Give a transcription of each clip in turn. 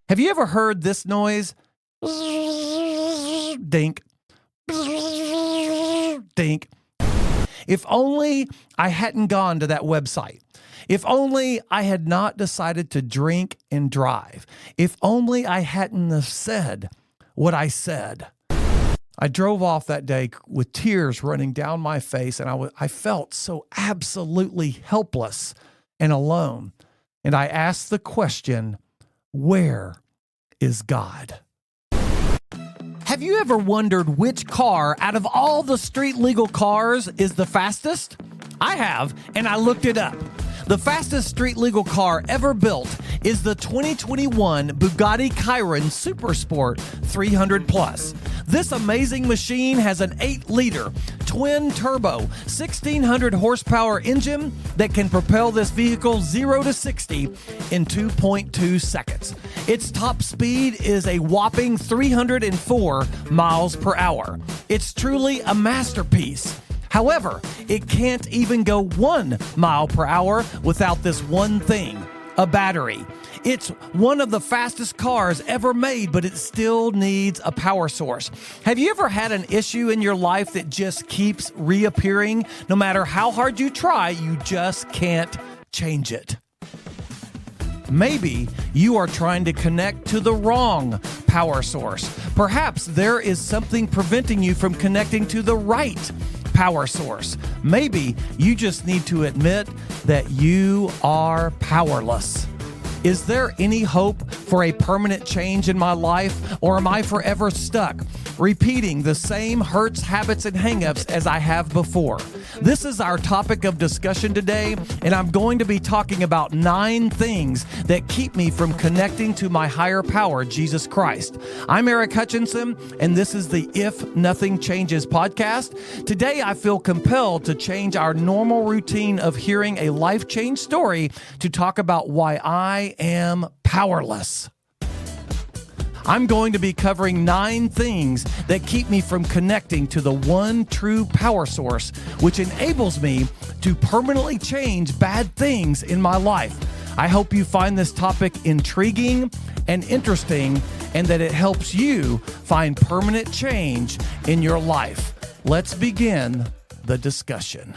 Have you ever heard this noise? Dink. Dink. If only I hadn't gone to that website. If only I had not decided to drink and drive. If only I hadn't have said what I said. I drove off that day with tears running down my face, and I felt so absolutely helpless and alone. And I asked the question, where is God? Have you ever wondered which car out of all the street legal cars is the fastest? I have, and I looked it up. The fastest street legal car ever built is the 2021 Bugatti Chiron Super Sport 300 Plus. This amazing machine has an 8-liter twin-turbo 1,600 horsepower engine that can propel this vehicle 0 to 60 in 2.2 seconds. Its top speed is a whopping 304 miles per hour. It's truly a masterpiece. However, it can't even go 1 mile per hour without this one thing, a battery. It's one of the fastest cars ever made, but it still needs a power source. Have you ever had an issue in your life that just keeps reappearing? No matter how hard you try, you just can't change it. Maybe you are trying to connect to the wrong power source. Perhaps there is something preventing you from connecting to the right power source. Maybe you just need to admit that you are powerless. Is there any hope for a permanent change in my life, or am I forever stuck repeating the same hurts, habits, and hangups as I have before? This is our topic of discussion today, and I'm going to be talking about 9 things that keep me from connecting to my higher power, Jesus Christ. I'm Eric Hutchinson, and this is the If Nothing Changes podcast. Today, I feel compelled to change our normal routine of hearing a life change story to talk about why I am powerless. I'm going to be covering 9 things that keep me from connecting to the one true power source, which enables me to permanently change bad things in my life. I hope you find this topic intriguing and interesting, and that it helps you find permanent change in your life. Let's begin the discussion.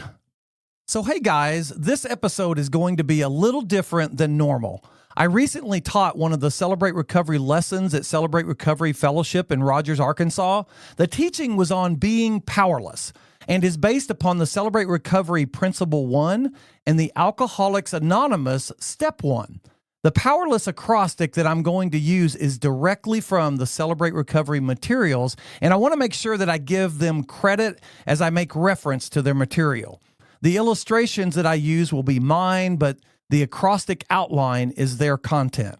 So, hey guys, this episode is going to be a little different than normal. I recently taught one of the Celebrate Recovery lessons at Celebrate Recovery Fellowship in Rogers, Arkansas. The teaching was on being powerless and is based upon the Celebrate Recovery Principle 1 and the Alcoholics Anonymous Step 1. The powerless acrostic that I'm going to use is directly from the Celebrate Recovery materials, and I want to make sure that I give them credit as I make reference to their material. The illustrations that I use will be mine, but the acrostic outline is their content.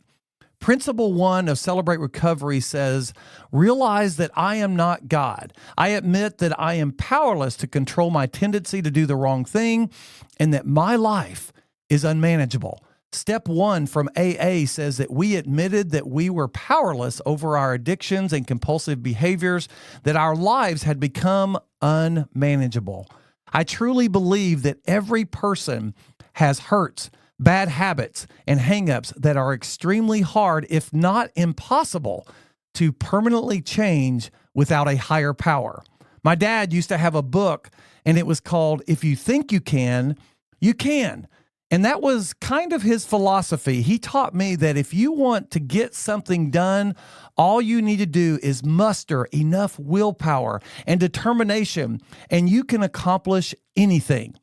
Principle 1 of Celebrate Recovery says, realize that I am not God. I admit that I am powerless to control my tendency to do the wrong thing and that my life is unmanageable. Step 1 from AA says that we admitted that we were powerless over our addictions and compulsive behaviors, that our lives had become unmanageable. I truly believe that every person has hurts, bad habits, and hangups that are extremely hard, if not impossible, to permanently change without a higher power. My dad used to have a book, and it was called If You Think You Can, You Can. And that was kind of his philosophy. He taught me that if you want to get something done, all you need to do is muster enough willpower and determination, and you can accomplish anything.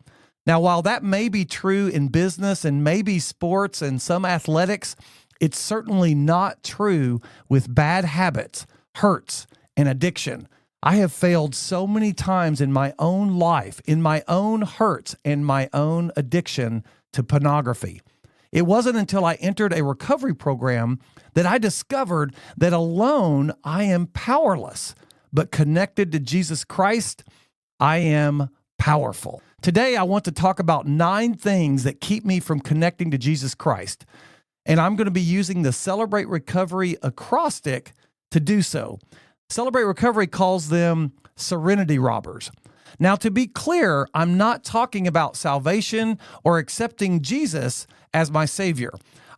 Now, while that may be true in business and maybe sports and some athletics, it's certainly not true with bad habits, hurts, and addiction. I have failed so many times in my own life, in my own hurts and my own addiction to pornography. It wasn't until I entered a recovery program that I discovered that alone I am powerless, but connected to Jesus Christ, I am powerful. Today, I want to talk about 9 things that keep me from connecting to Jesus Christ. And I'm going to be using the Celebrate Recovery acrostic to do so. Celebrate Recovery calls them serenity robbers. Now, to be clear, I'm not talking about salvation or accepting Jesus as my Savior.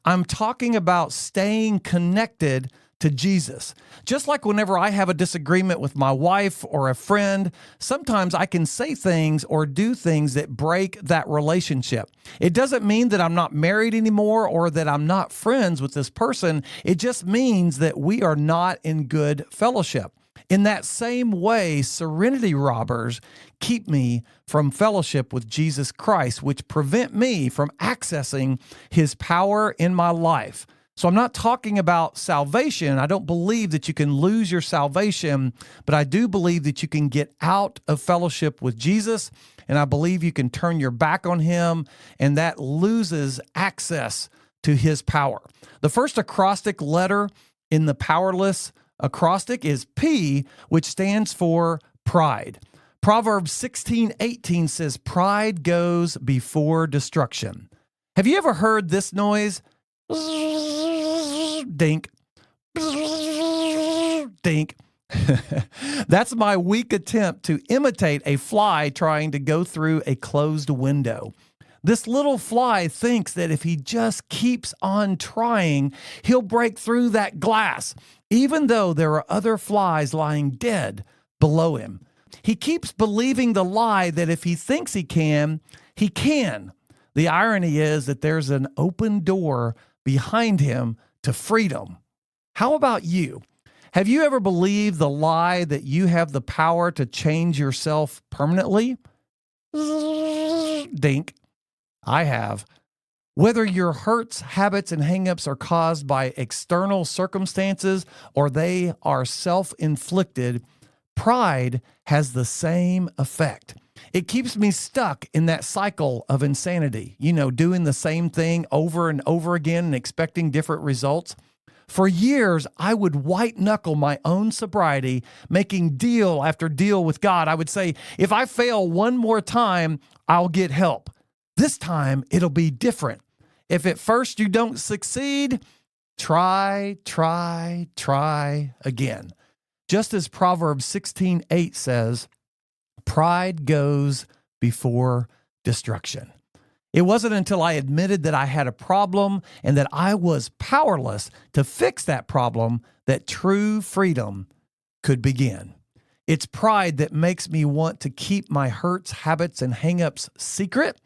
I'm talking about staying connected to Jesus. Just like whenever I have a disagreement with my wife or a friend, sometimes I can say things or do things that break that relationship. It doesn't mean that I'm not married anymore or that I'm not friends with this person. It just means that we are not in good fellowship. In that same way, serenity robbers keep me from fellowship with Jesus Christ, which prevent me from accessing his power in my life. So I'm not talking about salvation. I don't believe that you can lose your salvation, but I do believe that you can get out of fellowship with Jesus, and I believe you can turn your back on him, and that loses access to his power. The first acrostic letter in the Powerless acrostic is P, which stands for pride. Proverbs 16:18 says, "Pride goes before destruction." Have you ever heard this noise? Dink, dink. That's my weak attempt to imitate a fly trying to go through a closed window. This little fly thinks that if he just keeps on trying, he'll break through that glass, even though there are other flies lying dead below him. He keeps believing the lie that if he thinks he can, he can. The irony is that there's an open door behind him to freedom. How about you? Have you ever believed the lie that you have the power to change yourself permanently? Dink. I have. Whether your hurts, habits, and hangups are caused by external circumstances or they are self-inflicted, pride has the same effect. It keeps me stuck in that cycle of insanity, doing the same thing over and over again and expecting different results. For years, I would white knuckle my own sobriety, making deal after deal with God. I would say, if I fail one more time, I'll get help. This time, it'll be different. If at first you don't succeed, try again. Just as Proverbs 16:8 says, pride goes before destruction. It wasn't until I admitted that I had a problem and that I was powerless to fix that problem that true freedom could begin. It's pride that makes me want to keep my hurts, habits, and hangups secret,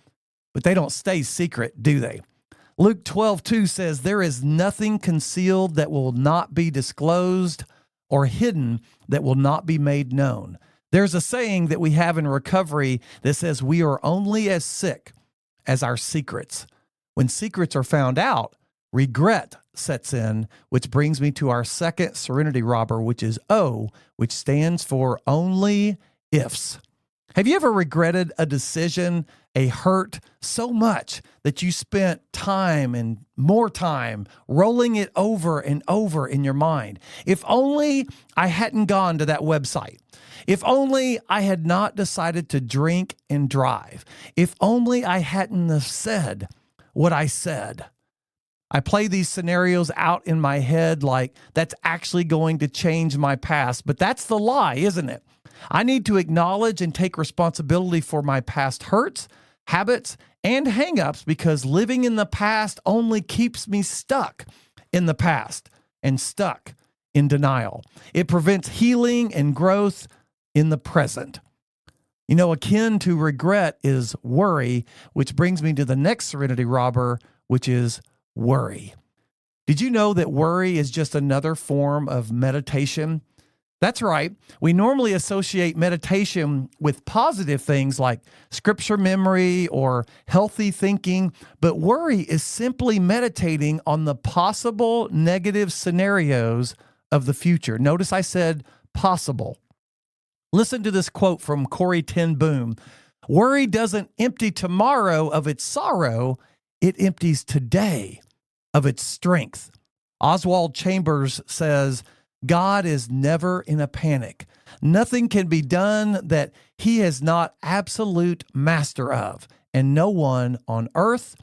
but they don't stay secret, do they? Luke 12:2 says, "There is nothing concealed that will not be disclosed or hidden that will not be made known." There's a saying that we have in recovery that says we are only as sick as our secrets. When secrets are found out, regret sets in, which brings me to our second serenity robber, which is O, which stands for only ifs. Have you ever regretted a decision, a hurt so much that you spent time and more time rolling it over and over in your mind? If only I hadn't gone to that website. If only I had not decided to drink and drive. If only I hadn't have said what I said. I play these scenarios out in my head like that's actually going to change my past, but that's the lie, isn't it? I need to acknowledge and take responsibility for my past hurts, habits, and hangups because living in the past only keeps me stuck in the past and stuck in denial. It prevents healing and growth in the present. Akin to regret is worry, which brings me to the next serenity robber, which is worry. Did you know that worry is just another form of meditation? That's right. We normally associate meditation with positive things like scripture memory or healthy thinking, but worry is simply meditating on the possible negative scenarios of the future. Notice I said possible. Listen to this quote from Corrie ten Boom. "Worry doesn't empty tomorrow of its sorrow, it empties today of its strength." Oswald Chambers says, "God is never in a panic. Nothing can be done that he is not absolute master of, and no one on earth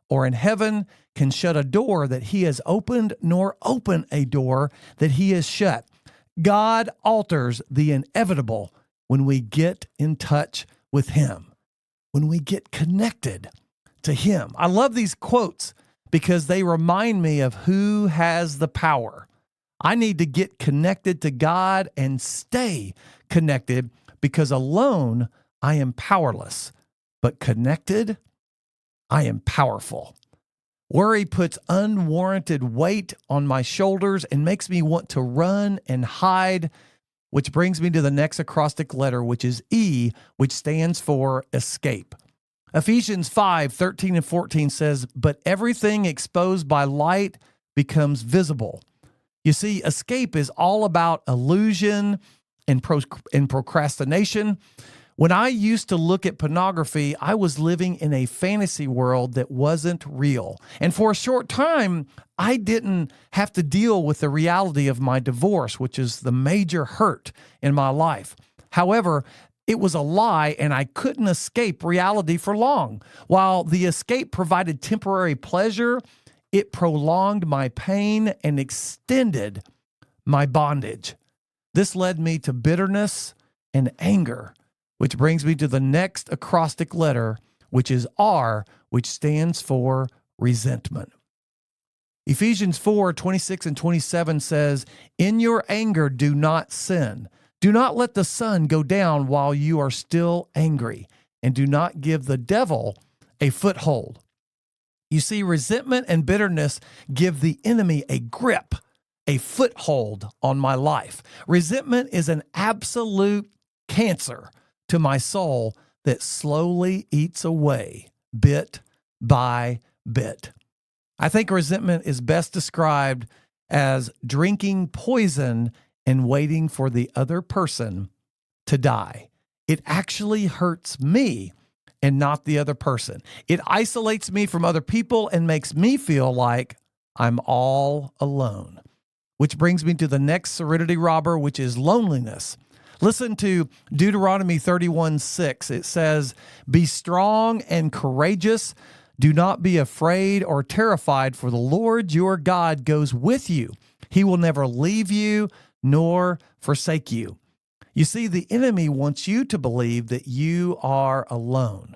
or in heaven can shut a door that he has opened, nor open a door that he has shut. God alters the inevitable when we get in touch with him, when we get connected to him." I love these quotes because they remind me of who has the power. I need to get connected to God and stay connected because alone I am powerless, but connected, I am powerful. Worry puts unwarranted weight on my shoulders and makes me want to run and hide, which brings me to the next acrostic letter, which is E, which stands for escape. Ephesians 5:13 and 14 says, "But everything exposed by light becomes visible." You see, escape is all about illusion and procrastination. When I used to look at pornography, I was living in a fantasy world that wasn't real. And for a short time, I didn't have to deal with the reality of my divorce, which is the major hurt in my life. However, it was a lie, and I couldn't escape reality for long. While the escape provided temporary pleasure, it prolonged my pain and extended my bondage. This led me to bitterness and anger, which brings me to the next acrostic letter, which is R, which stands for resentment. Ephesians 4:26 and 27 says, "In your anger do not sin. Do not let the sun go down while you are still angry, and do not give the devil a foothold." You see, resentment and bitterness give the enemy a grip, a foothold on my life. Resentment is an absolute cancer to my soul that slowly eats away bit by bit. I think resentment is best described as drinking poison and waiting for the other person to die. It actually hurts me and not the other person. It isolates me from other people and makes me feel like I'm all alone. Which brings me to the next serenity robber, which is loneliness. Listen to Deuteronomy 31:6. It says, "Be strong and courageous. Do not be afraid or terrified, for the Lord your God goes with you. He will never leave you nor forsake you." You see, the enemy wants you to believe that you are alone.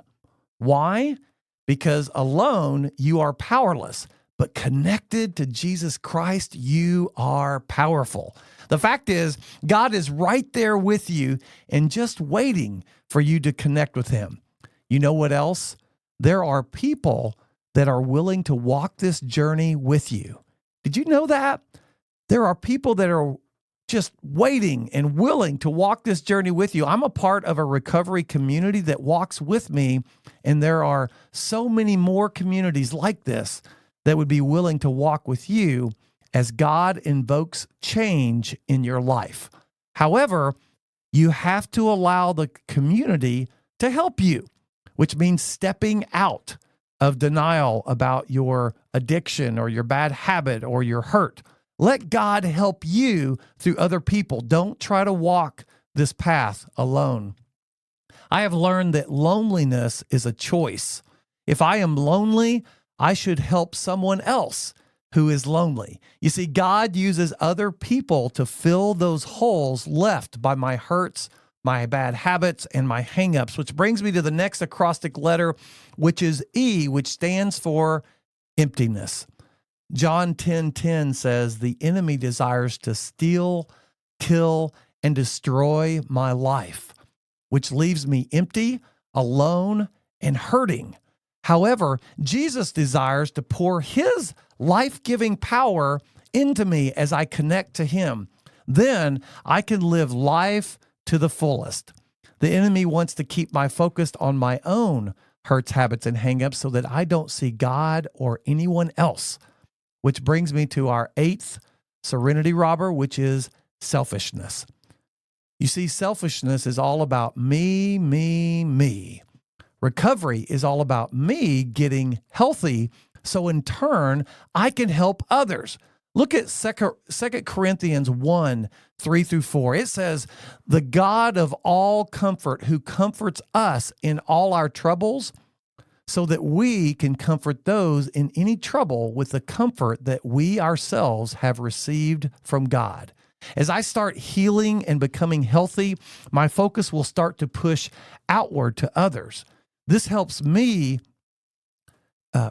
Why? Because alone you are powerless, but connected to Jesus Christ, you are powerful. The fact is, God is right there with you and just waiting for you to connect with him. You know what else? There are people that are willing to walk this journey with you. Did you know that? There are people that are just waiting and willing to walk this journey with you. I'm a part of a recovery community that walks with me, and there are so many more communities like this that would be willing to walk with you as God invokes change in your life. However, you have to allow the community to help you, which means stepping out of denial about your addiction or your bad habit or your hurt. Let God help you through other people. Don't try to walk this path alone. I have learned that loneliness is a choice. If I am lonely, I should help someone else who is lonely. You see, God uses other people to fill those holes left by my hurts, my bad habits, and my hangups, which brings me to the next acrostic letter, which is E, which stands for emptiness. John 10:10 says, "The enemy desires to steal, kill, and destroy my life," which leaves me empty, alone, and hurting. However, Jesus desires to pour his life-giving power into me as I connect to him. Then I can live life to the fullest. The enemy wants to keep my focus on my own hurts, habits, and hangups so that I don't see God or anyone else. Which brings me to our 8th serenity robber, which is selfishness. You see, selfishness is all about me, me, me. Recovery is all about me getting healthy, so in turn, I can help others. Look at 2 Corinthians 1:3-4. It says, "The God of all comfort, who comforts us in all our troubles, so that we can comfort those in any trouble with the comfort that we ourselves have received from God." As I start healing and becoming healthy, my focus will start to push outward to others. This helps me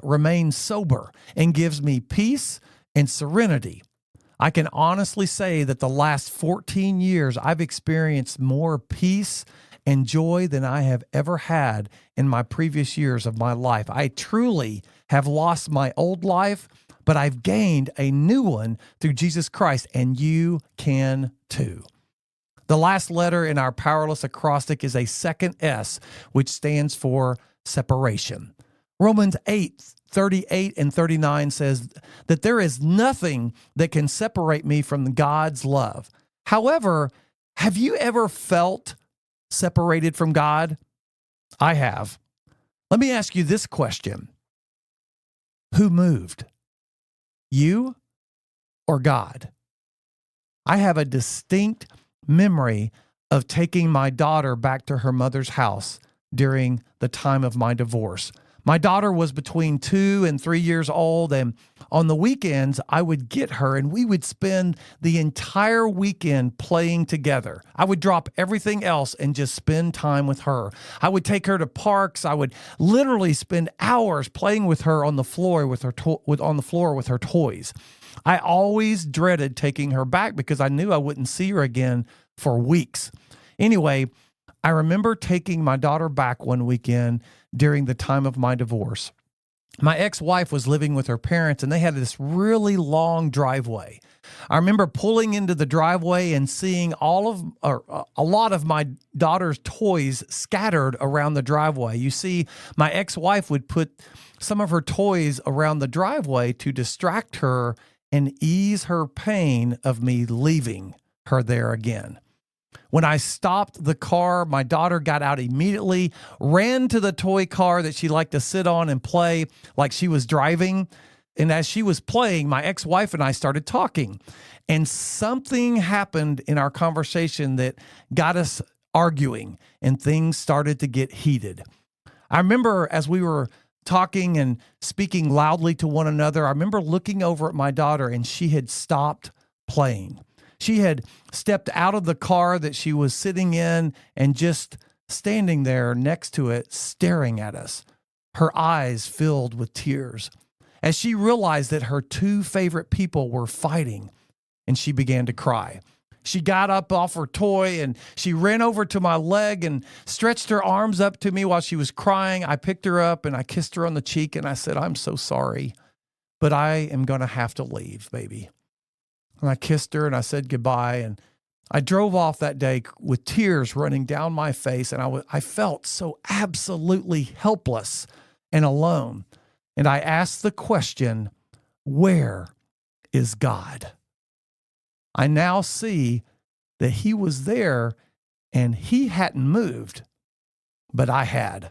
remains sober and gives me peace and serenity. I can honestly say that the last 14 years, I've experienced more peace and joy than I have ever had in my previous years of my life. I truly have lost my old life, but I've gained a new one through Jesus Christ, and you can too. The last letter in our Powerless acrostic is a second S, which stands for separation. Romans 8:38 and 39 says that there is nothing that can separate me from God's love. However, have you ever felt separated from God? I have. Let me ask you this question. Who moved? You or God? I have a distinct memory of taking my daughter back to her mother's house during the time of my divorce. My daughter was between 2 and 3 years old, and on the weekends, I would get her and we would spend the entire weekend playing together. I would drop everything else and just spend time with her. I would take her to parks. I would literally spend hours playing with her on the floor with her toys. I always dreaded taking her back because I knew I wouldn't see her again for weeks. Anyway, I remember taking my daughter back one weekend during the time of my divorce. My ex-wife was living with her parents, and they had this really long driveway. I remember pulling into the driveway and seeing a lot of my daughter's toys scattered around the driveway. You see, my ex-wife would put some of her toys around the driveway to distract her and ease her pain of me leaving her there again. When I stopped the car, my daughter got out immediately, ran to the toy car that she liked to sit on and play like she was driving. And as she was playing, my ex-wife and I started talking. And something happened in our conversation that got us arguing, and things started to get heated. I remember as we were talking and speaking loudly to one another, I remember looking over at my daughter, and she had stopped playing. She had stepped out of the car that she was sitting in and just standing there next to it, staring at us, her eyes filled with tears, as she realized that her two favorite people were fighting, and she began to cry. She got up off her toy and she ran over to my leg and stretched her arms up to me while she was crying. I picked her up and I kissed her on the cheek and I said, "I'm so sorry, but I am going to have to leave, baby." And I kissed her and I said goodbye. And I drove off that day with tears running down my face. And I felt so absolutely helpless and alone. And I asked the question, where is God? I now see that he was there and he hadn't moved, but I had.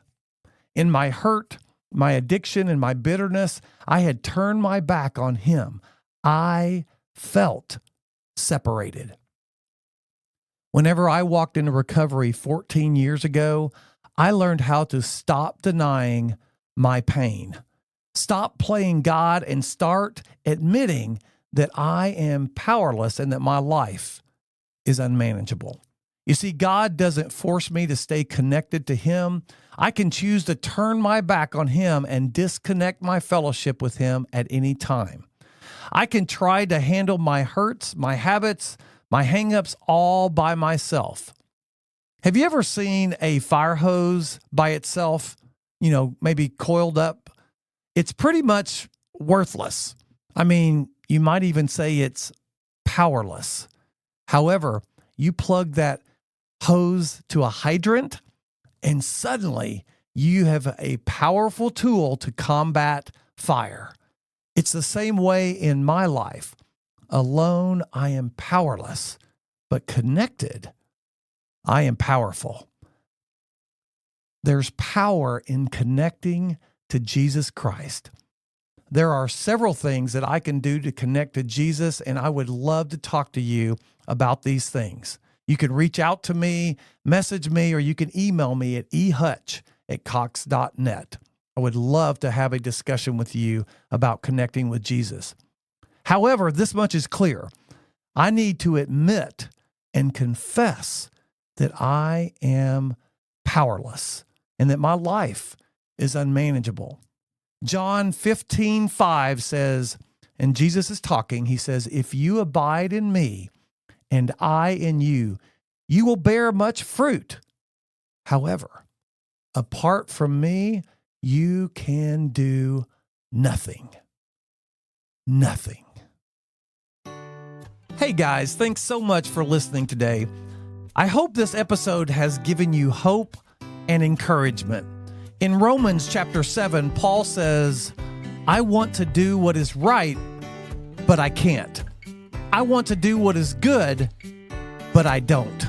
In my hurt, my addiction, and my bitterness, I had turned my back on him. I felt separated. Whenever I walked into recovery 14 years ago, I learned how to stop denying my pain, stop playing God, and start admitting that I am powerless and that my life is unmanageable. You see, God doesn't force me to stay connected to him. I can choose to turn my back on him and disconnect my fellowship with him at any time. I can try to handle my hurts, my habits, my hangups all by myself. Have you ever seen a fire hose by itself, maybe coiled up? It's pretty much worthless. I mean, you might even say it's powerless. However, you plug that hose to a hydrant, and suddenly you have a powerful tool to combat fire. It's the same way in my life. Alone, I am powerless, but connected, I am powerful. There's power in connecting to Jesus Christ. There are several things that I can do to connect to Jesus, and I would love to talk to you about these things. You can reach out to me, message me, or you can email me at ehutch@cox.net. I would love to have a discussion with you about connecting with Jesus. However, this much is clear. I need to admit and confess that I am powerless and that my life is unmanageable. John 15:5 says, and Jesus is talking, he says, "If you abide in me and I in you, you will bear much fruit. However, apart from me, you can do nothing." Nothing. Hey guys, thanks so much for listening today. I hope this episode has given you hope and encouragement. In Romans chapter 7, Paul says, "I want to do what is right, but I can't. I want to do what is good, but I don't.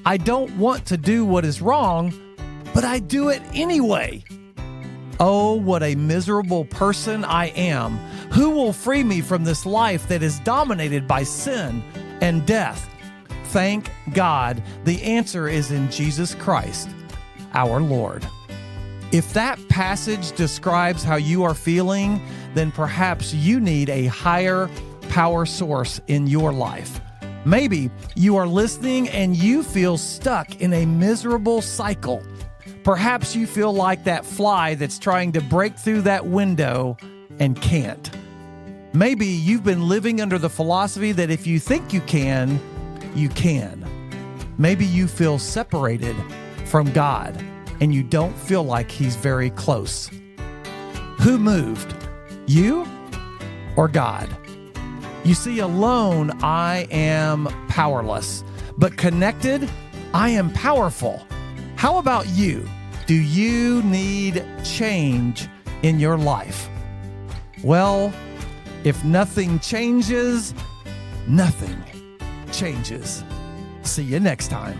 I don't want to do what is wrong, but I do it anyway. Oh, what a miserable person I am. Who will free me from this life that is dominated by sin and death?" Thank God, the answer is in Jesus Christ, our Lord. If that passage describes how you are feeling, then perhaps you need a higher power source in your life. Maybe you are listening and you feel stuck in a miserable cycle. Perhaps you feel like that fly that's trying to break through that window and can't. Maybe you've been living under the philosophy that if you think you can, you can. Maybe you feel separated from God and you don't feel like He's very close. Who moved? You or God? You see, alone I am powerless, but connected, I am powerful. How about you? Do you need change in your life? Well, if nothing changes, nothing changes. See you next time.